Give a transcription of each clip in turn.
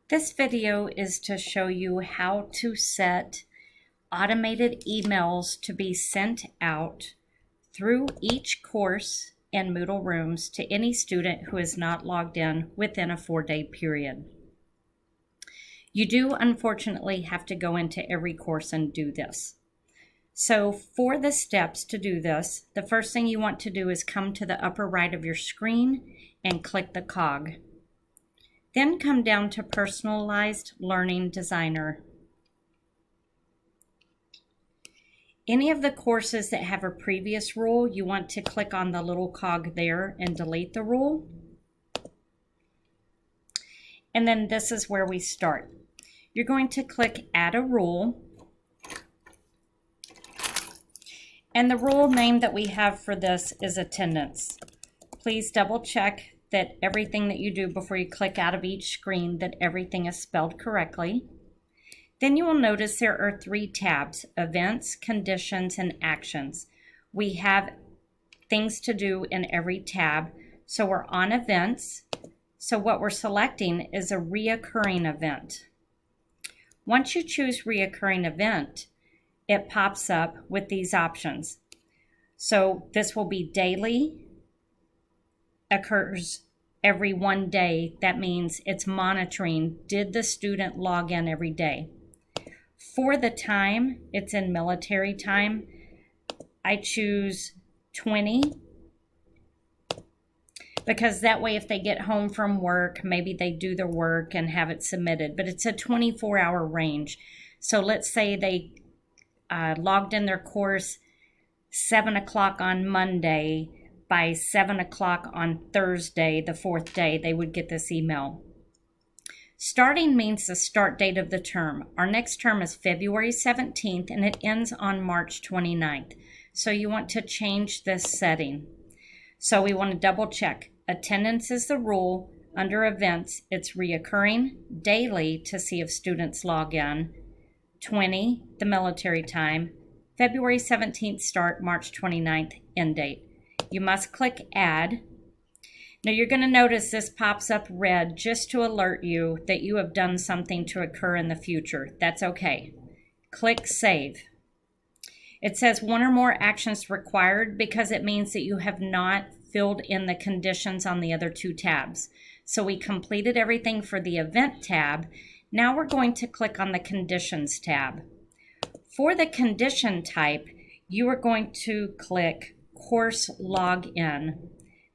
This video is to show you how to set automated emails to be sent out through each course in Moodle Rooms to any student who is not logged in within a 4-day period. You do unfortunately have to go into every course and do this. So for the steps to do this, the first thing you want to do is come to the upper right of your screen and click the cog. Then come down to Personalized Learning Designer. Any of the courses that have a previous rule, you want to click on the little cog there and delete the rule. And then this is where we start. You're going to click Add a Rule. And the rule name that we have for this is attendance. Please double check that everything that you do before you click out of each screen, that everything is spelled correctly. Then you will notice there are 3 tabs: Events, Conditions, and Actions. We have things to do in every tab. So we're on Events. So what we're selecting is a reoccurring event. Once you choose reoccurring event, it pops up with these options. So this will be daily, occurs every 1 day. That means it's monitoring, did the student log in every day? For the time, it's in military time. I choose 20 because that way if they get home from work, maybe they do their work and have it submitted, but it's a 24-hour range. So let's say they logged in their course 7 o'clock on Monday. By 7 o'clock on Thursday, the 4th day, they would get this email. Starting means the start date of the term. Our next term is February 17th and it ends on March 29th. So you want to change this setting. So we want to double check. Attendance is the rule. Under events, it's reoccurring. Daily to see if students log in. 20, the military time. February 17th start, March 29th end date. You must click Add. Now you're going to notice this pops up red just to alert you that you have done something to occur in the future. That's okay. Click Save. It says 1 or more actions required because it means that you have not filled in the conditions on the other 2 tabs. So we completed everything for the Event tab. Now we're going to click on the Conditions tab. For the condition type, you are going to click Course Login.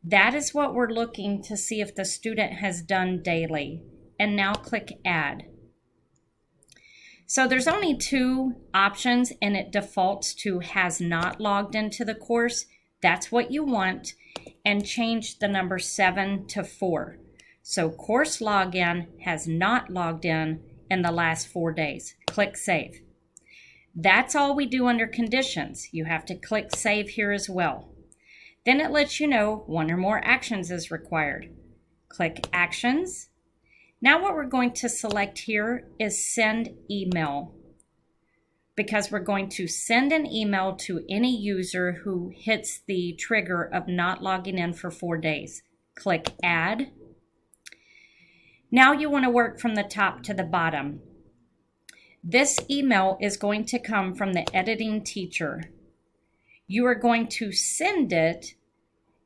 That is what we're looking to see if the student has done daily. And now click Add. So there's only 2 options and it defaults to has not logged into the course. That's what you want. And change the number 7 to 4. So course login has not logged in the last 4 days. Click Save. That's all we do under conditions. You have to click Save here as well. Then it lets you know 1 or more actions is required. Click Actions. Now what we're going to select here is Send Email, because we're going to send an email to any user who hits the trigger of not logging in for 4 days. Click Add. Now you want to work from the top to the bottom. This email is going to come from the editing teacher. You are going to send it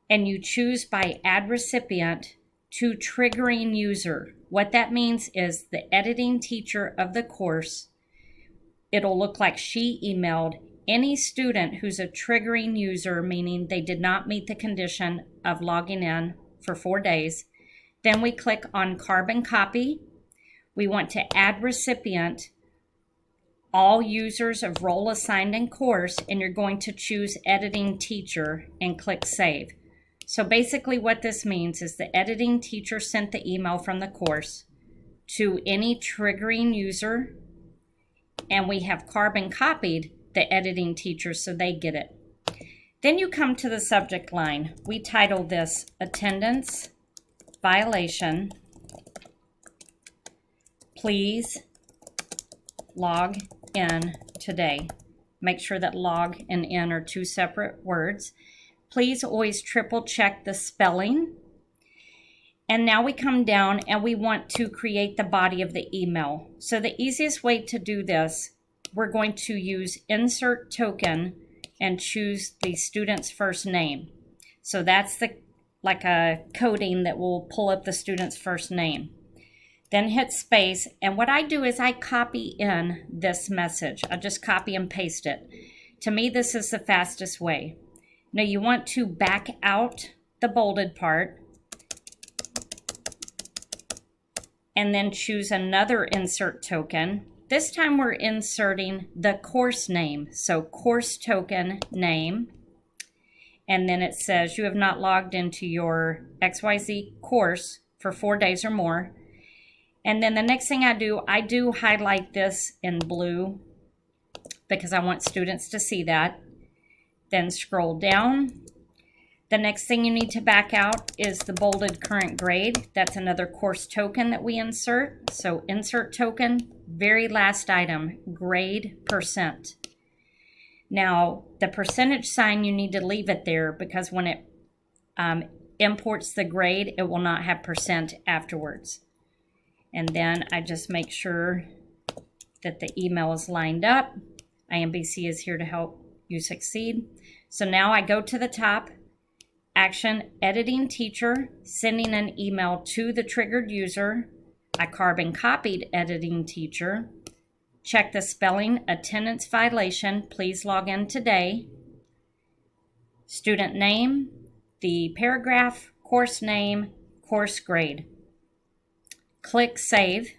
and you choose by Add Recipient to triggering user. What that means is the editing teacher of the course, it'll look like she emailed any student who's a triggering user, meaning they did not meet the condition of logging in for 4 days. Then we click on Carbon Copy. We want to add recipient all users of role assigned in course, and you're going to choose editing teacher and click Save. So basically what this means is the editing teacher sent the email from the course to any triggering user, and we have carbon copied the editing teacher so they get it. Then you come to the subject line. We title this Attendance Violation. Please log in today. Make sure that log and in are 2 separate words. Please always triple check the spelling. And now we come down and we want to create the body of the email. So the easiest way to do this, we're going to use insert token and choose the student's first name. So that's like a coding that will pull up the student's first name. Then hit space, and what I do is I copy in this message. I just copy and paste it. To me, this is the fastest way. Now you want to back out the bolded part and then choose another insert token. This time we're inserting the course name. So course token name. And then it says you have not logged into your XYZ course for 4 days or more. And then the next thing I do highlight this in blue because I want students to see that. Then scroll down. The next thing you need to back out is the bolded current grade. That's another course token that we insert. So insert token, very last item, grade %. Now, the percentage sign, you need to leave it there because when it imports the grade, it will not have % afterwards. And then I just make sure that the email is lined up. IMBC is here to help you succeed. So now I go to the top, action, editing teacher, sending an email to the triggered user. I carbon copied editing teacher. Check the spelling, attendance violation, please log in today. Student name, the paragraph, course name, course grade. Click Save.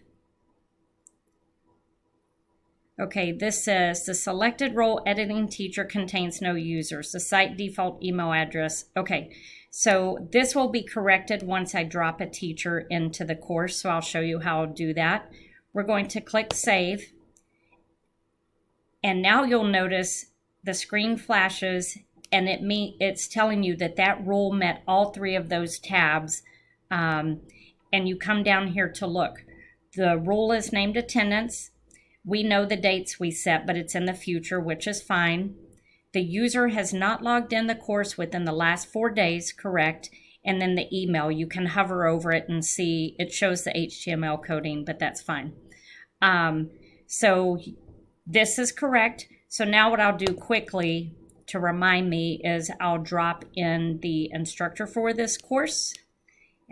Okay, this says the selected role editing teacher contains no users. The site default email address. Okay, so this will be corrected once I drop a teacher into the course, so I'll show you how I'll do that. We're going to click Save. And now you'll notice the screen flashes and it's telling you that that role met all 3 of those tabs. And you come down here to look. The role is named attendance. We know the dates we set, but it's in the future, which is fine. The user has not logged in the course within the last 4 days, correct. And then the email, you can hover over it and see, it shows the HTML coding, but that's fine. So this is correct. So now what I'll do quickly to remind me is I'll drop in the instructor for this course.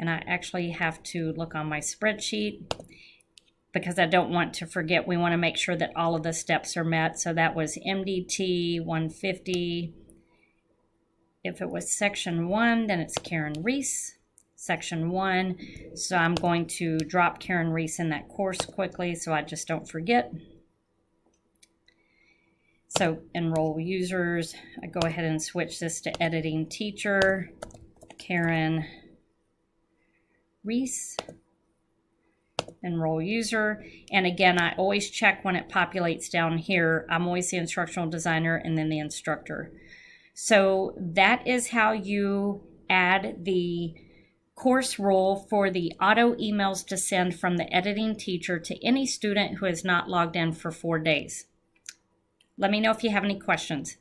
And I actually have to look on my spreadsheet because I don't want to forget. We want to make sure that all of the steps are met. So that was MDT 150. If it was section 1, then it's Karen Reese, section 1. So I'm going to drop Karen Reese in that course quickly so I just don't forget. So enroll users. I go ahead and switch this to editing teacher, Karen Reese, enroll user. And again, I always check when it populates down here. I'm always the instructional designer and then the instructor. So that is how you add the course role for the auto emails to send from the editing teacher to any student who has not logged in for 4 days. Let me know if you have any questions.